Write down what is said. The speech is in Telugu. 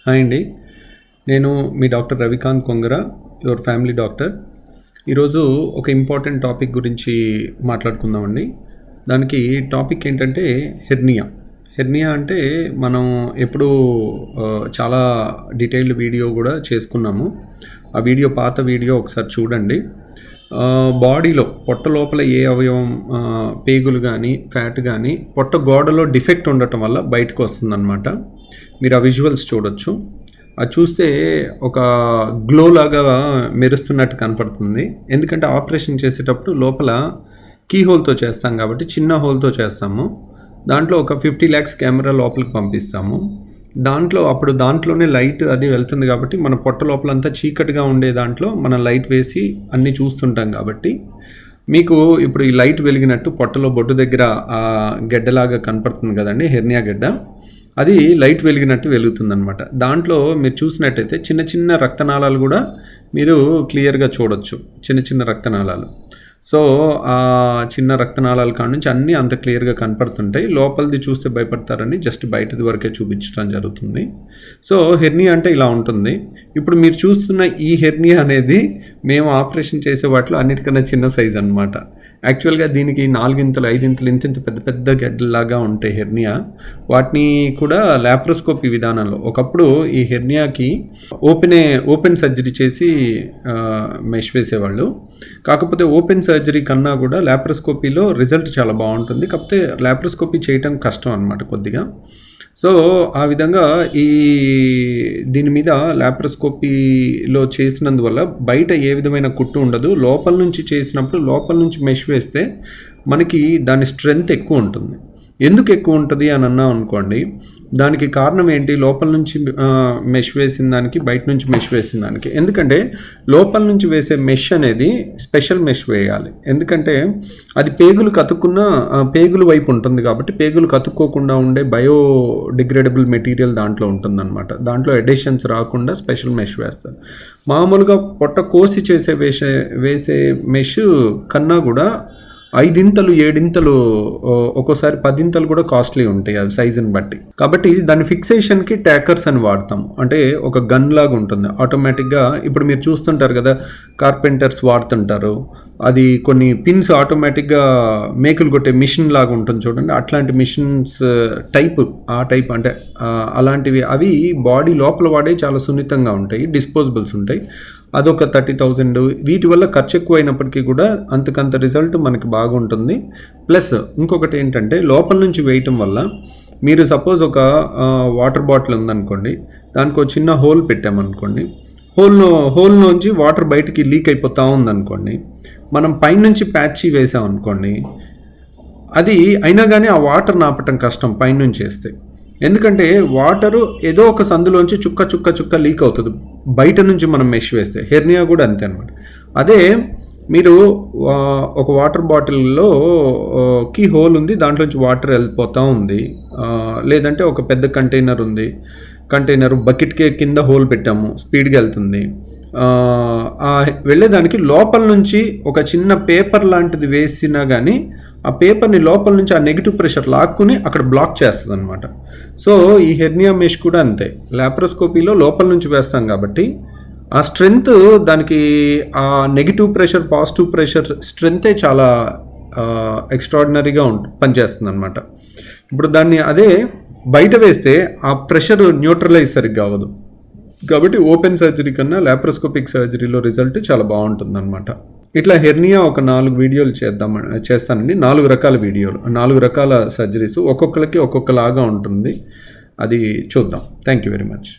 హాయ్ అండి. నేను మీ doctor Ravikanth Kongara, your family doctor. ఈరోజు ఒక ఇంపార్టెంట్ టాపిక్ గురించి మాట్లాడుకుందామండి. దానికి టాపిక్ ఏంటంటే హెర్నియా. హెర్నియా అంటే మనం ఎప్పుడూ చాలా డీటెయిల్డ్ వీడియో కూడా చేసుకున్నాము. ఆ వీడియో పాత వీడియో ఒకసారి చూడండి. బాడీలో పొట్ట లోపల ఏ అవయవం పేగులు కానీ ఫ్యాట్ కానీ పొట్ట గోడలో డిఫెక్ట్ ఉండటం వల్ల బయటకు వస్తుందన్నమాట. మీరు ఆ విజువల్స్ చూడొచ్చు. అది చూస్తే ఒక గ్లో లాగా మెరుస్తున్నట్టు కనపడుతుంది. ఎందుకంటే ఆపరేషన్ చేసేటప్పుడు లోపల కీ హోల్తో చేస్తాం కాబట్టి చిన్న హోల్తో చేస్తాము. దాంట్లో ఒక 50 lakhs కెమెరా లోపలికి పంపిస్తాము. దాంట్లోనే లైట్ అది వెళ్తుంది కాబట్టి మన పొట్ట లోపలంతా చీకటిగా ఉండే దాంట్లో మనం లైట్ వేసి అన్నీ చూస్తుంటాం కాబట్టి మీకు ఇప్పుడు ఈ లైట్ వెలిగినట్టు పొట్టలో బొడ్డు దగ్గర ఆ గెడ్డలాగా కనపడుతుంది కదండి, హెర్నియా గెడ్డ. అది లైట్ వెలిగినట్టు వెలుగుతుందనమాట. దాంట్లో మీరు చూసినట్టయితే చిన్న చిన్న రక్తనాళాలు కూడా మీరు క్లియర్గా చూడొచ్చు. చిన్న చిన్న రక్తనాళాలు. సో ఆ చిన్న రక్తనాళాల కాడ నుంచి అన్నీ అంత క్లియర్గా కనపడుతుంటాయి. లోపలిది చూస్తే భయపడతారని జస్ట్ బయటది వరకే చూపించడం జరుగుతుంది. సో హెర్నియా అంటే ఇలా ఉంటుంది. ఇప్పుడు మీరు చూస్తున్న ఈ హెర్నియా అనేది మేము ఆపరేషన్ చేసే వాటిలో అన్నిటికన్నా చిన్న సైజ్ అనమాట. యాక్చువల్గా దీనికి 4 ఇంతలు 5 ఇంతలు ఇంత పెద్ద పెద్ద గడ్డలాగా ఉంటాయి హెర్నియా. వాటిని కూడా లాప్రోస్కోపీ విధానంలో ఒకప్పుడు ఈ హెర్నియాకి ఓపెన్ సర్జరీ చేసి మెష్ వేసేవాళ్ళు. కాకపోతే ఓపెన్ సర్జరీ కన్నా కూడా లాప్రోస్కోపీలో రిజల్ట్ చాలా బాగుంటుంది. కాకపోతే లాప్రోస్కోపీ చేయటం కష్టం అనమాట కొద్దిగా. సో ఆ విధంగా దీని మీద లాప్రోస్కోపీలో చేసినందువల్ల బయట ఏ విధమైన కుట్టు ఉండదు. లోపల నుంచి చేసినప్పుడు లోపల నుంచి మెష్ వేస్తే మనకి దాని స్ట్రెంగ్త్ ఎక్కువ ఉంటుంది. ఎందుకు ఎక్కువ ఉంటుంది అని అన్నాం అనుకోండి, దానికి కారణం ఏంటి? లోపల నుంచి మెష్ వేసిన దానికి బయట నుంచి మెష్ వేసిన దానికి. ఎందుకంటే లోపల నుంచి వేసే మెష్ అనేది స్పెషల్ మెష్ వేయాలి. ఎందుకంటే అది పేగులు వైపు ఉంటుంది కాబట్టి పేగులు కతుక్కోకుండా ఉండే బయోడిగ్రేడబుల్ మెటీరియల్ దాంట్లో ఉంటుందన్నమాట. దాంట్లో ఎడిషన్స్ రాకుండా స్పెషల్ మెష్ వేస్తారు. మామూలుగా పొట్ట కోసి వేసే మెష్ కన్నా కూడా 5 ఇంతలు 7 ఇంతలు ఒక్కోసారి 10 ఇంతలు కూడా కాస్ట్లీ ఉంటాయి అది సైజుని బట్టి. కాబట్టి దాని ఫిక్సేషన్కి ట్యాకర్స్ అని వాడతాం. అంటే ఒక గన్ లాగా ఉంటుంది. ఆటోమేటిక్గా ఇప్పుడు మీరు చూస్తుంటారు కదా, కార్పెంటర్స్ వాడుతుంటారు. అది కొన్ని పిన్స్ ఆటోమేటిక్గా మేకులు కొట్టే మిషన్ లాగా ఉంటుంది చూడండి. అట్లాంటి మిషన్స్ టైప్ అంటే అలాంటివి అవి బాడీ లోపల వాడే చాలా సున్నితంగా ఉంటాయి. డిస్పోజబుల్స్ ఉంటాయి. అదొక 30,000. వీటి వల్ల ఖర్చు ఎక్కువ అయినప్పటికీ కూడా అంతకంత రిజల్ట్ మనకి బాగుంటుంది. ప్లస్ ఇంకొకటి ఏంటంటే లోపల నుంచి వేయటం వల్ల మీరు సపోజ్ ఒక వాటర్ బాటిల్ ఉందనుకోండి, దానికి ఒక చిన్న హోల్ పెట్టామనుకోండి, హోల్లోంచి వాటర్ బయటికి లీక్ అయిపోతూ ఉందనుకోండి, మనం పైనుంచి ప్యాచ్ వేసామనుకోండి, అది అయినా కానీ ఆ వాటర్ నాపటం కష్టం పైనుంచి వేస్తే. ఎందుకంటే వాటరు ఏదో ఒక సందులోంచి చుక్క లీక్ అవుతుంది బయట నుంచి మనం మెష్ వేస్తే. హెర్నియా కూడా అంతే అనమాట. అదే మీరు ఒక వాటర్ బాటిల్లో కి హోల్ ఉంది, దాంట్లోంచి వాటర్ వెళ్ళిపోతూ ఉంది. లేదంటే ఒక పెద్ద కంటైనర్ బకెట్కే కింద హోల్ పెట్టాము, స్పీడ్గా వెళ్తుంది. వెళ్ళేదానికి లోపల నుంచి ఒక చిన్న పేపర్ లాంటిది వేసినా కానీ ఆ పేపర్ని లోపల నుంచి ఆ నెగిటివ్ ప్రెషర్ లాక్కుని అక్కడ బ్లాక్ చేస్తుంది అనమాట. సో ఈ హెర్నియా మెష్ కూడా అంతే. లాప్రోస్కోపీలో లోపల నుంచి వేస్తాం కాబట్టి ఆ స్ట్రెంగ్త్ దానికి ఆ నెగిటివ్ ప్రెషర్ పాజిటివ్ ప్రెషర్ స్ట్రెంగ్తే చాలా ఎక్స్ట్రాడినరీగా పనిచేస్తుంది అనమాట. ఇప్పుడు దాన్ని అదే బయట వేస్తే ఆ ప్రెషర్ న్యూట్రలైజ్ సరిగ్గా అవ్వదు. కాబట్టి ఓపెన్ సర్జరీ కన్నా లాప్రోస్కోపిక్ సర్జరీలో రిజల్ట్ చాలా బాగుంటుంది అనమాట. ఇట్లా హెర్నియా ఒక 4 వీడియోలు చేస్తానండి. 4 రకాల వీడియోలు, 4 రకాల సర్జరీస్, ఒక్కొక్కరికి ఒక్కొక్కలాగా ఉంటుంది. అది చూద్దాం. Thank you very much.